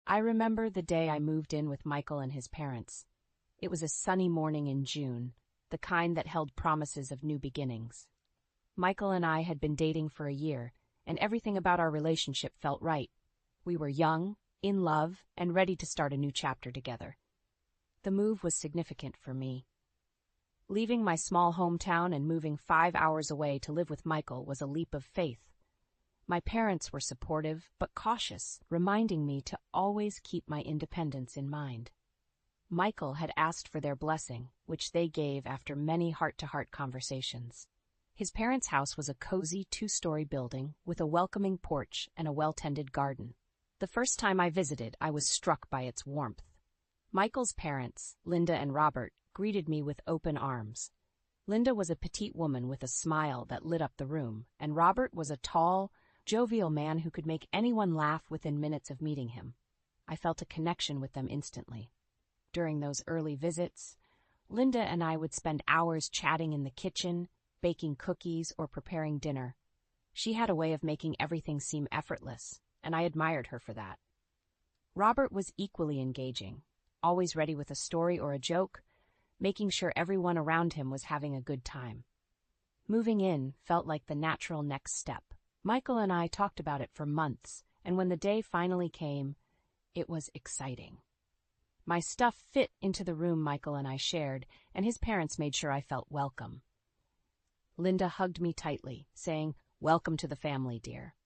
I remember the day I moved in with Michael and his parents. It was a sunny morning in June, the kind that held promises of new beginnings. Michael and I had been dating for a year, and everything about our relationship felt right. We were young, in love, and ready to start a new chapter together. The move was significant for me. Leaving my small hometown and moving 5 hours away to live with Michael was a leap of faith. My parents were supportive but cautious, reminding me to always keep my independence in mind. Michael had asked for their blessing, which they gave after many heart-to-heart conversations. His parents' house was a cozy 2-story building with a welcoming porch and a well-tended garden. The first time I visited, I was struck by its warmth. Michael's parents, Linda and Robert, greeted me with open arms. Linda was a petite woman with a smile that lit up the room, and Robert was a tall, jovial man who could make anyone laugh within minutes of meeting him. I felt a connection with them instantly. During those early visits, Linda and I would spend hours chatting in the kitchen, baking cookies, or preparing dinner. She had a way of making everything seem effortless, and I admired her for that. Robert was equally engaging, always ready with a story or a joke, making sure everyone around him was having a good time. Moving in felt like the natural next step. Michael and I talked about it for months, and when the day finally came, it was exciting. My stuff fit into the room Michael and I shared, and his parents made sure I felt welcome. Linda hugged me tightly, saying, "Welcome to the family, dear."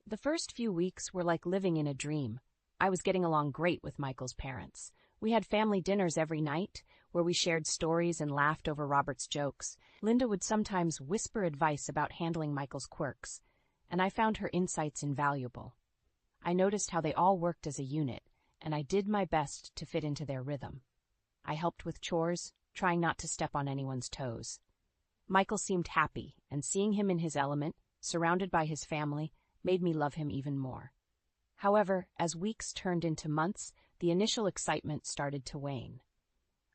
The first few weeks were like living in a dream. I was getting along great with Michael's parents. We had family dinners every night, where we shared stories and laughed over Robert's jokes. Linda would sometimes whisper advice about handling Michael's quirks, and I found her insights invaluable. I noticed how they all worked as a unit, and I did my best to fit into their rhythm. I helped with chores, trying not to step on anyone's toes. Michael seemed happy, and seeing him in his element, surrounded by his family, made me love him even more. However, as weeks turned into months, the initial excitement started to wane.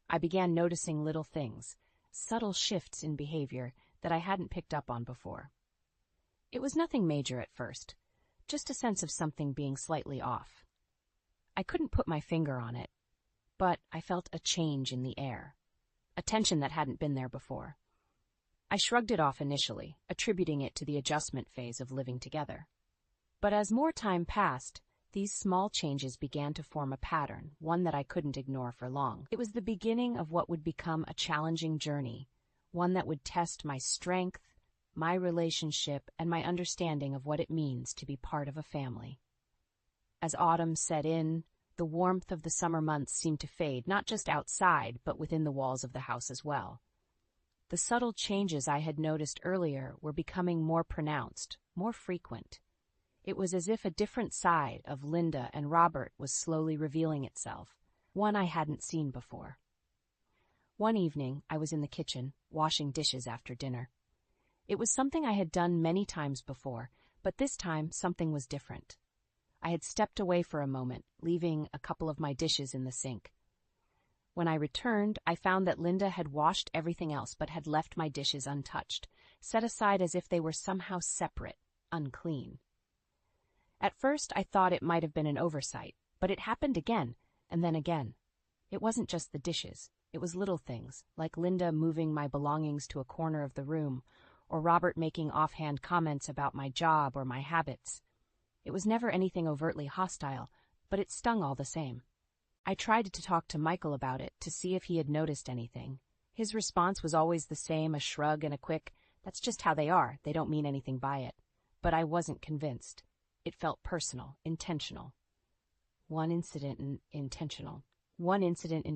I began noticing little things, subtle shifts in behavior that I hadn't picked up on before. It was nothing major at first, just a sense of something being slightly off. I couldn't put my finger on it, but I felt a change in the air, a tension that hadn't been there before. I shrugged it off initially, attributing it to the adjustment phase of living together. But as more time passed, these small changes began to form a pattern, one that I couldn't ignore for long. It was the beginning of what would become a challenging journey, one that would test my strength, my relationship, and my understanding of what it means to be part of a family. As autumn set in, the warmth of the summer months seemed to fade, not just outside, but within the walls of the house as well. The subtle changes I had noticed earlier were becoming more pronounced, more frequent. It was as if a different side of Linda and Robert was slowly revealing itself, one I hadn't seen before. One evening, I was in the kitchen, washing dishes after dinner. It was something I had done many times before, but this time something was different. I had stepped away for a moment, leaving a couple of my dishes in the sink. When I returned, I found that Linda had washed everything else but had left my dishes untouched, set aside as if they were somehow separate, unclean. At first, I thought it might have been an oversight, but it happened again, and then again. It wasn't just the dishes. It was little things, like Linda moving my belongings to a corner of the room, or Robert making offhand comments about my job or my habits. It was never anything overtly hostile, but it stung all the same. I tried to talk to Michael about it to see if he had noticed anything. His response was always the same, a shrug and a quick, "That's just how they are, they don't mean anything by it." But I wasn't convinced. It felt personal, intentional. One incident in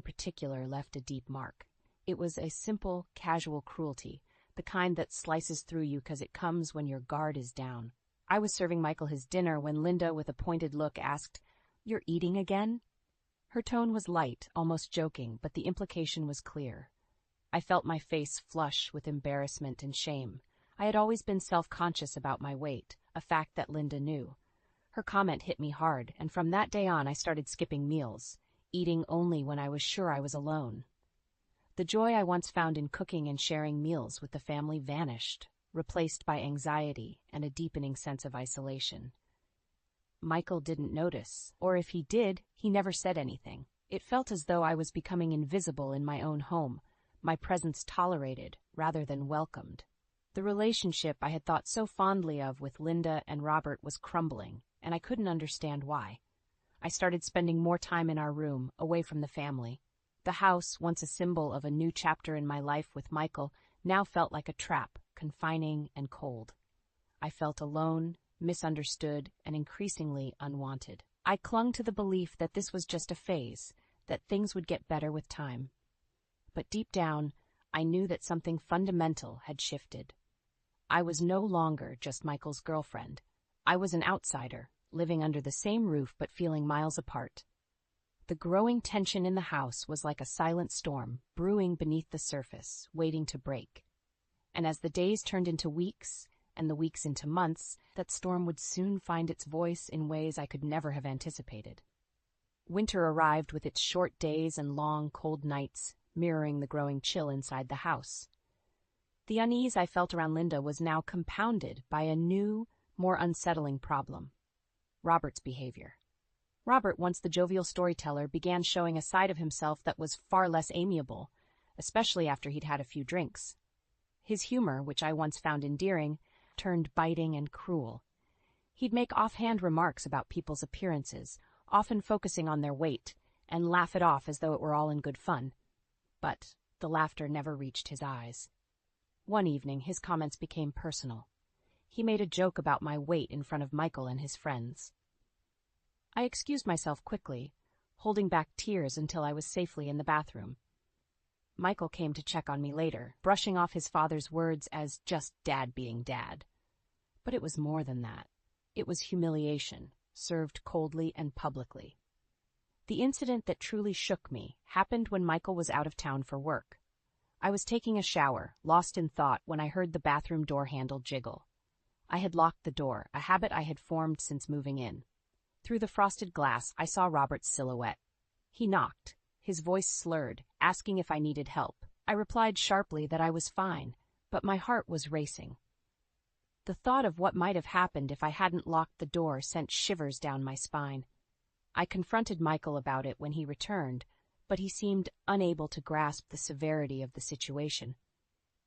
particular left a deep mark. It was a simple, casual cruelty, the kind that slices through you because it comes when your guard is down. I was serving Michael his dinner when Linda, with a pointed look, asked, "You're eating again?" Her tone was light, almost joking, but the implication was clear. I felt my face flush with embarrassment and shame. I had always been self-conscious about my weight, a fact that Linda knew. Her comment hit me hard, and from that day on I started skipping meals, eating only when I was sure I was alone. The joy I once found in cooking and sharing meals with the family vanished, replaced by anxiety and a deepening sense of isolation. Michael didn't notice, or if he did, he never said anything. It felt as though I was becoming invisible in my own home, my presence tolerated rather than welcomed. The relationship I had thought so fondly of with Linda and Robert was crumbling, and I couldn't understand why. I started spending more time in our room, away from the family. The house, once a symbol of a new chapter in my life with Michael, now felt like a trap, confining and cold. I felt alone, misunderstood, and increasingly unwanted. I clung to the belief that this was just a phase, that things would get better with time. But deep down, I knew that something fundamental had shifted. I was no longer just Michael's girlfriend. I was an outsider, living under the same roof but feeling miles apart. The growing tension in the house was like a silent storm, brewing beneath the surface, waiting to break. And as the days turned into weeks, and the weeks into months, that storm would soon find its voice in ways I could never have anticipated. Winter arrived with its short days and long, cold nights, mirroring the growing chill inside the house. The unease I felt around Linda was now compounded by a new, more unsettling problem: Robert's behavior. Robert, once the jovial storyteller, began showing a side of himself that was far less amiable, especially after he'd had a few drinks. His humor, which I once found endearing, turned biting and cruel. He'd make offhand remarks about people's appearances, often focusing on their weight, and laugh it off as though it were all in good fun. But the laughter never reached his eyes. One evening, his comments became personal. He made a joke about my weight in front of Michael and his friends. I excused myself quickly, holding back tears until I was safely in the bathroom. Michael came to check on me later, brushing off his father's words as just Dad being Dad. But it was more than that. It was humiliation, served coldly and publicly. The incident that truly shook me happened when Michael was out of town for work. I was taking a shower, lost in thought, when I heard the bathroom door handle jiggle. I had locked the door, a habit I had formed since moving in. Through the frosted glass, I saw Robert's silhouette. He knocked, his voice slurred, asking if I needed help. I replied sharply that I was fine, but my heart was racing. The thought of what might have happened if I hadn't locked the door sent shivers down my spine. I confronted Michael about it when he returned, but he seemed unable to grasp the severity of the situation.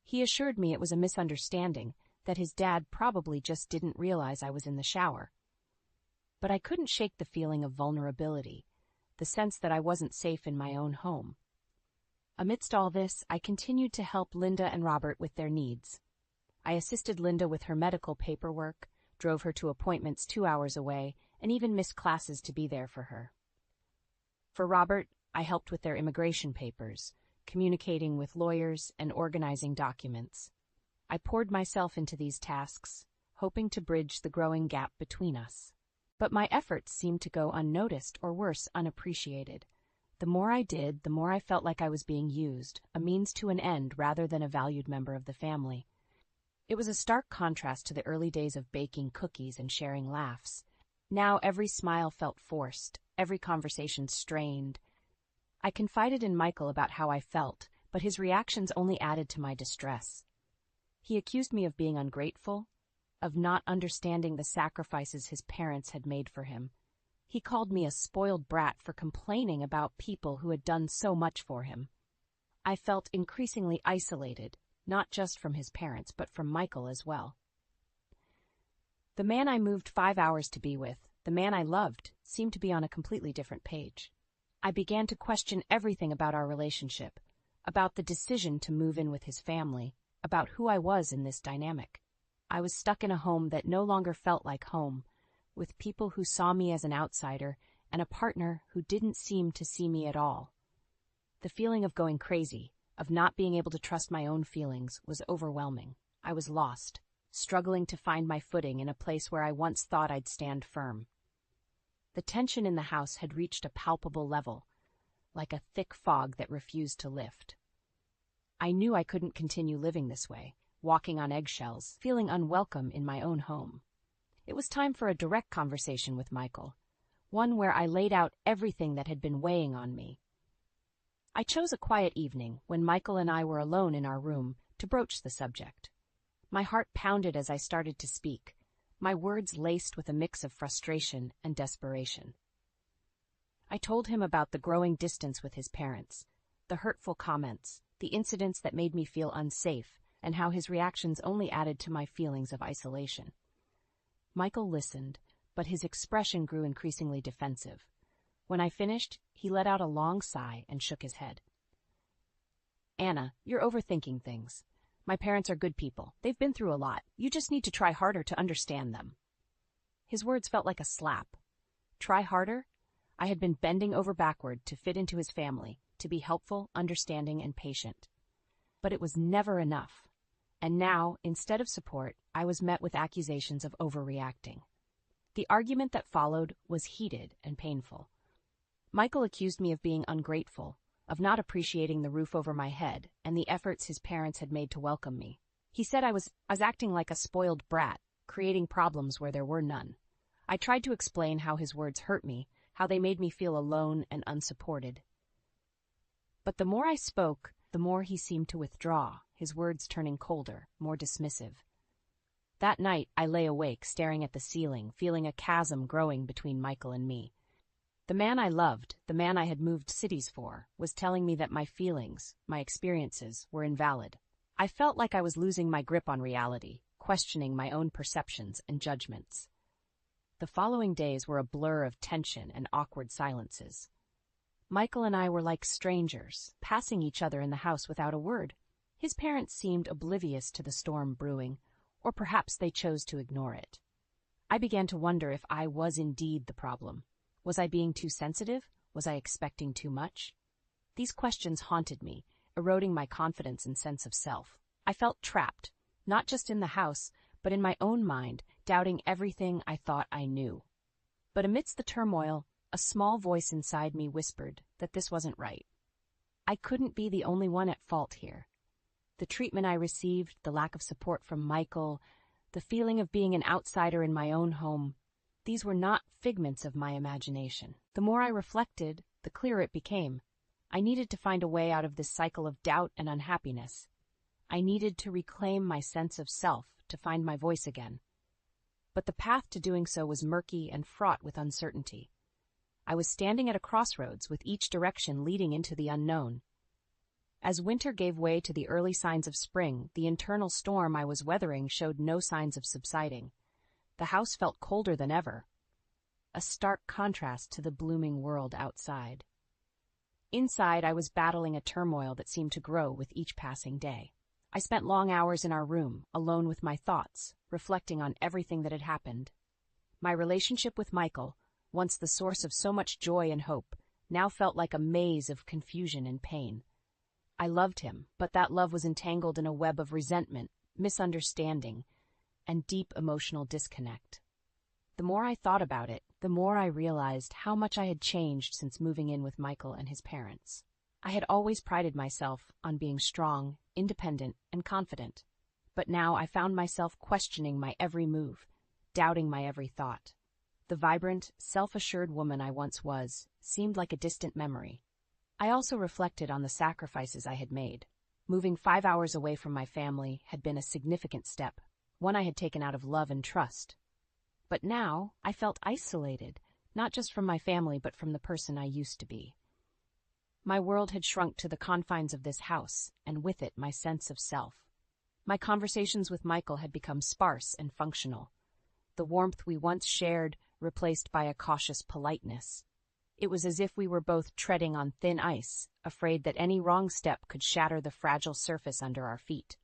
He assured me it was a misunderstanding, that his dad probably just didn't realize I was in the shower. But I couldn't shake the feeling of vulnerability, the sense that I wasn't safe in my own home. Amidst all this, I continued to help Linda and Robert with their needs. I assisted Linda with her medical paperwork, drove her to appointments 2 hours away, and even missed classes to be there for her. For Robert, I helped with their immigration papers, communicating with lawyers and organizing documents. I poured myself into these tasks, hoping to bridge the growing gap between us. But my efforts seemed to go unnoticed, or worse, unappreciated. The more I did, the more I felt like I was being used, a means to an end rather than a valued member of the family. It was a stark contrast to the early days of baking cookies and sharing laughs. Now every smile felt forced, every conversation strained. I confided in Michael about how I felt, but his reactions only added to my distress. He accused me of being ungrateful, of not understanding the sacrifices his parents had made for him. He called me a spoiled brat for complaining about people who had done so much for him. I felt increasingly isolated, not just from his parents, but from Michael as well. The man I moved 5 hours to be with, the man I loved, seemed to be on a completely different page. I began to question everything about our relationship, about the decision to move in with his family, about who I was in this dynamic. I was stuck in a home that no longer felt like home, with people who saw me as an outsider and a partner who didn't seem to see me at all. The feeling of going crazy, of not being able to trust my own feelings, was overwhelming. I was lost, struggling to find my footing in a place where I once thought I'd stand firm. The tension in the house had reached a palpable level, like a thick fog that refused to lift. I knew I couldn't continue living this way, walking on eggshells, feeling unwelcome in my own home. It was time for a direct conversation with Michael, one where I laid out everything that had been weighing on me. I chose a quiet evening, when Michael and I were alone in our room, to broach the subject. My heart pounded as I started to speak, my words laced with a mix of frustration and desperation. I told him about the growing distance with his parents, the hurtful comments, the incidents that made me feel unsafe, and how his reactions only added to my feelings of isolation. Michael listened, but his expression grew increasingly defensive. When I finished, he let out a long sigh and shook his head. "Anna, you're overthinking things. My parents are good people. They've been through a lot. You just need to try harder to understand them." His words felt like a slap. Try harder? I had been bending over backward to fit into his family, to be helpful, understanding, and patient. But it was never enough. And now, instead of support, I was met with accusations of overreacting. The argument that followed was heated and painful. Michael accused me of being ungrateful, of not appreciating the roof over my head and the efforts his parents had made to welcome me. He said I was acting like a spoiled brat, creating problems where there were none. I tried to explain how his words hurt me, how they made me feel alone and unsupported. But the more I spoke, the more he seemed to withdraw, his words turning colder, more dismissive. That night, I lay awake, staring at the ceiling, feeling a chasm growing between Michael and me. The man I loved, the man I had moved cities for, was telling me that my feelings, my experiences, were invalid. I felt like I was losing my grip on reality, questioning my own perceptions and judgments. The following days were a blur of tension and awkward silences. Michael and I were like strangers, passing each other in the house without a word. His parents seemed oblivious to the storm brewing, or perhaps they chose to ignore it. I began to wonder if I was indeed the problem. Was I being too sensitive? Was I expecting too much? These questions haunted me, eroding my confidence and sense of self. I felt trapped, not just in the house, but in my own mind, doubting everything I thought I knew. But amidst the turmoil, a small voice inside me whispered that this wasn't right. I couldn't be the only one at fault here. The treatment I received, the lack of support from Michael, the feeling of being an outsider in my own home, these were not figments of my imagination. The more I reflected, the clearer it became. I needed to find a way out of this cycle of doubt and unhappiness. I needed to reclaim my sense of self, to find my voice again. But the path to doing so was murky and fraught with uncertainty. I was standing at a crossroads, with each direction leading into the unknown. As winter gave way to the early signs of spring, the internal storm I was weathering showed no signs of subsiding. The house felt colder than ever, a stark contrast to the blooming world outside. Inside, I was battling a turmoil that seemed to grow with each passing day. I spent long hours in our room, alone with my thoughts, reflecting on everything that had happened. My relationship with Michael, once the source of so much joy and hope, now felt like a maze of confusion and pain. I loved him, but that love was entangled in a web of resentment, misunderstanding, and deep emotional disconnect. The more I thought about it, the more I realized how much I had changed since moving in with Michael and his parents. I had always prided myself on being strong, independent, and confident, but now I found myself questioning my every move, doubting my every thought. The vibrant, self-assured woman I once was seemed like a distant memory. I also reflected on the sacrifices I had made. Moving 5 hours away from my family had been a significant step, one I had taken out of love and trust. But now I felt isolated, not just from my family but from the person I used to be. My world had shrunk to the confines of this house, and with it my sense of self. My conversations with Michael had become sparse and functional. The warmth we once shared replaced by a cautious politeness. It was as if we were both treading on thin ice, afraid that any wrong step could shatter the fragile surface under our feet.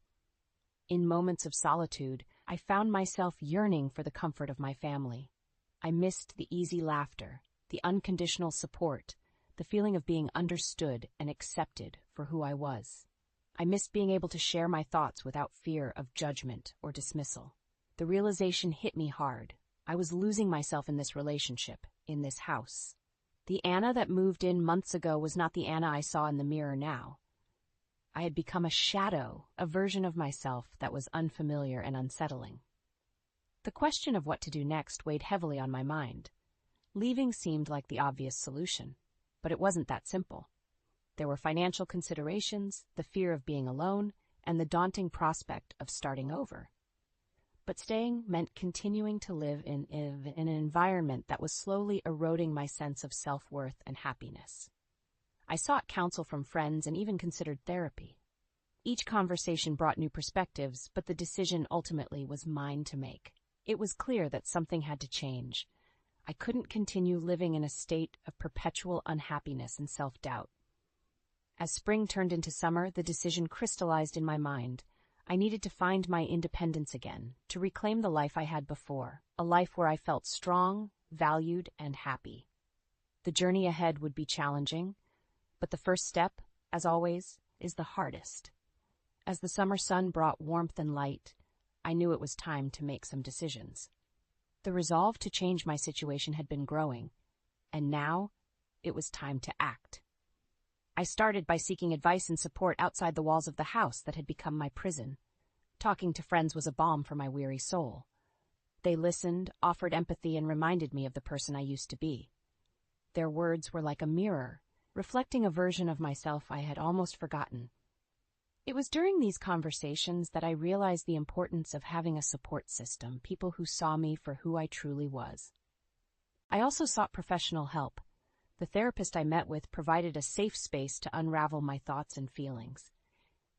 In moments of solitude, I found myself yearning for the comfort of my family. I missed the easy laughter, the unconditional support, the feeling of being understood and accepted for who I was. I missed being able to share my thoughts without fear of judgment or dismissal. The realization hit me hard. I was losing myself in this relationship, in this house. The Anna that moved in months ago was not the Anna I saw in the mirror now. I had become a shadow, a version of myself that was unfamiliar and unsettling. The question of what to do next weighed heavily on my mind. Leaving seemed like the obvious solution, but it wasn't that simple. There were financial considerations, the fear of being alone, and the daunting prospect of starting over. But staying meant continuing to live in an environment that was slowly eroding my sense of self-worth and happiness. I sought counsel from friends and even considered therapy. Each conversation brought new perspectives, but the decision ultimately was mine to make. It was clear that something had to change. I couldn't continue living in a state of perpetual unhappiness and self-doubt. As spring turned into summer, the decision crystallized in my mind. I needed to find my independence again, to reclaim the life I had before, a life where I felt strong, valued, and happy. The journey ahead would be challenging, but the first step, as always, is the hardest. As the summer sun brought warmth and light, I knew it was time to make some decisions. The resolve to change my situation had been growing, and now it was time to act. I started by seeking advice and support outside the walls of the house that had become my prison. Talking to friends was a balm for my weary soul. They listened, offered empathy, and reminded me of the person I used to be. Their words were like a mirror, reflecting a version of myself I had almost forgotten. It was during these conversations that I realized the importance of having a support system, people who saw me for who I truly was. I also sought professional help. The therapist I met with provided a safe space to unravel my thoughts and feelings.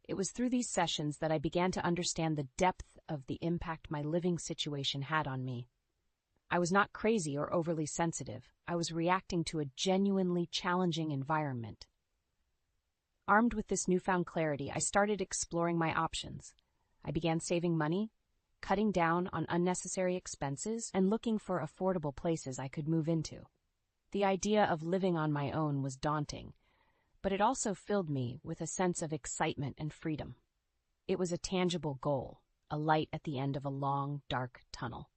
It was through these sessions that I began to understand the depth of the impact my living situation had on me. I was not crazy or overly sensitive. I was reacting to a genuinely challenging environment. Armed with this newfound clarity, I started exploring my options. I began saving money, cutting down on unnecessary expenses, and looking for affordable places I could move into. The idea of living on my own was daunting, but it also filled me with a sense of excitement and freedom. It was a tangible goal, a light at the end of a long, dark tunnel.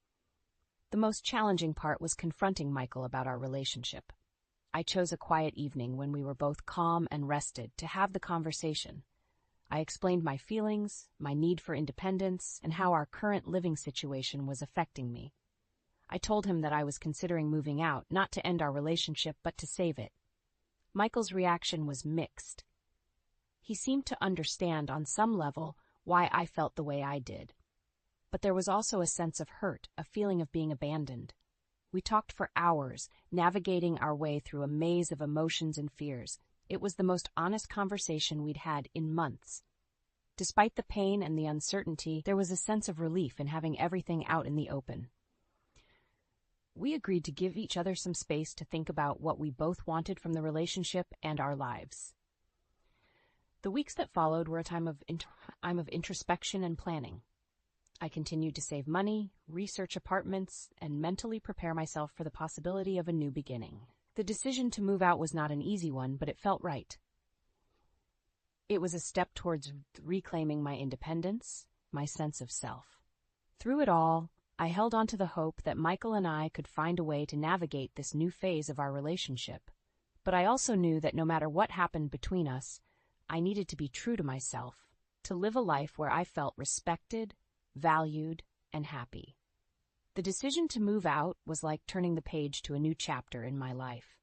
The most challenging part was confronting Michael about our relationship. I chose a quiet evening when we were both calm and rested to have the conversation. I explained my feelings, my need for independence, and how our current living situation was affecting me. I told him that I was considering moving out, not to end our relationship, but to save it. Michael's reaction was mixed. He seemed to understand on some level why I felt the way I did. But there was also a sense of hurt, a feeling of being abandoned. We talked for hours, navigating our way through a maze of emotions and fears. It was the most honest conversation we'd had in months. Despite the pain and the uncertainty, there was a sense of relief in having everything out in the open. We agreed to give each other some space to think about what we both wanted from the relationship and our lives. The weeks that followed were a time of introspection and planning. I continued to save money, research apartments, and mentally prepare myself for the possibility of a new beginning. The decision to move out was not an easy one, but it felt right. It was a step towards reclaiming my independence, my sense of self. Through it all, I held on to the hope that Michael and I could find a way to navigate this new phase of our relationship. But I also knew that no matter what happened between us, I needed to be true to myself, to live a life where I felt respected, valued, and happy. The decision to move out was like turning the page to a new chapter in my life.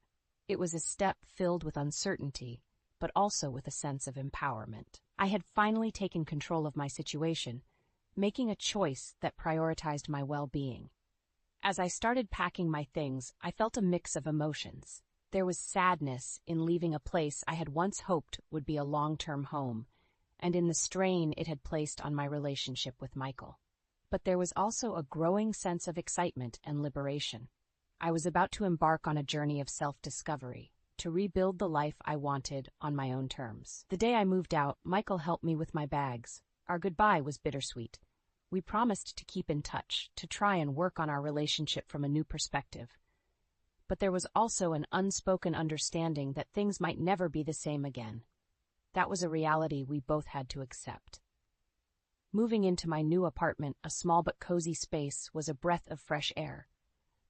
It was a step filled with uncertainty, but also with a sense of empowerment. I had finally taken control of my situation, making a choice that prioritized my well-being. As I started packing my things, I felt a mix of emotions. There was sadness in leaving a place I had once hoped would be a long-term home, and in the strain it had placed on my relationship with Michael. But there was also a growing sense of excitement and liberation. I was about to embark on a journey of self-discovery, to rebuild the life I wanted on my own terms. The day I moved out, Michael helped me with my bags. Our goodbye was bittersweet. We promised to keep in touch, to try and work on our relationship from a new perspective. But there was also an unspoken understanding that things might never be the same again. That was a reality we both had to accept. Moving into my new apartment, a small but cozy space, was a breath of fresh air.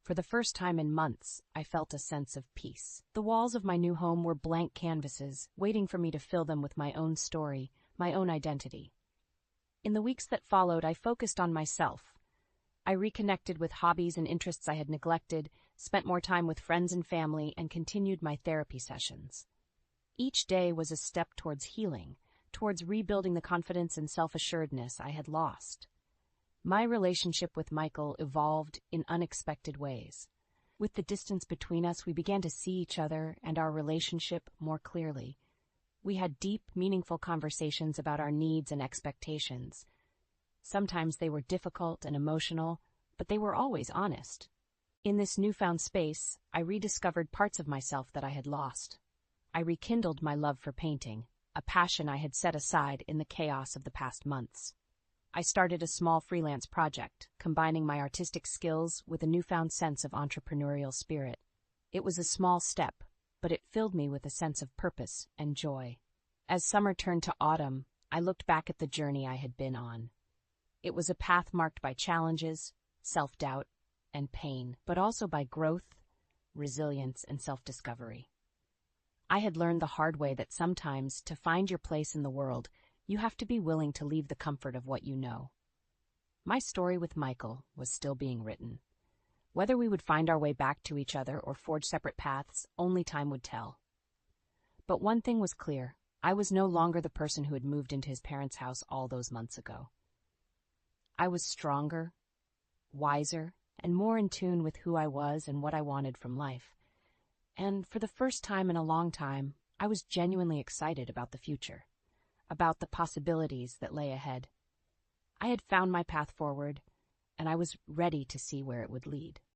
For the first time in months, I felt a sense of peace. The walls of my new home were blank canvases, waiting for me to fill them with my own story, my own identity. In the weeks that followed, I focused on myself. I reconnected with hobbies and interests I had neglected, spent more time with friends and family, and continued my therapy sessions. Each day was a step towards healing, towards rebuilding the confidence and self-assuredness I had lost. My relationship with Michael evolved in unexpected ways. With the distance between us, we began to see each other and our relationship more clearly. We had deep, meaningful conversations about our needs and expectations. Sometimes they were difficult and emotional, but they were always honest. In this newfound space, I rediscovered parts of myself that I had lost. I rekindled my love for painting, a passion I had set aside in the chaos of the past months. I started a small freelance project, combining my artistic skills with a newfound sense of entrepreneurial spirit. It was a small step, but it filled me with a sense of purpose and joy. As summer turned to autumn, I looked back at the journey I had been on. It was a path marked by challenges, self-doubt, and pain, but also by growth, resilience, and self-discovery. I had learned the hard way that sometimes, to find your place in the world, you have to be willing to leave the comfort of what you know. My story with Michael was still being written. Whether we would find our way back to each other or forge separate paths, only time would tell. But one thing was clear: I was no longer the person who had moved into his parents' house all those months ago. I was stronger, wiser, and more in tune with who I was and what I wanted from life. And for the first time in a long time, I was genuinely excited about the future, about the possibilities that lay ahead. I had found my path forward, and I was ready to see where it would lead.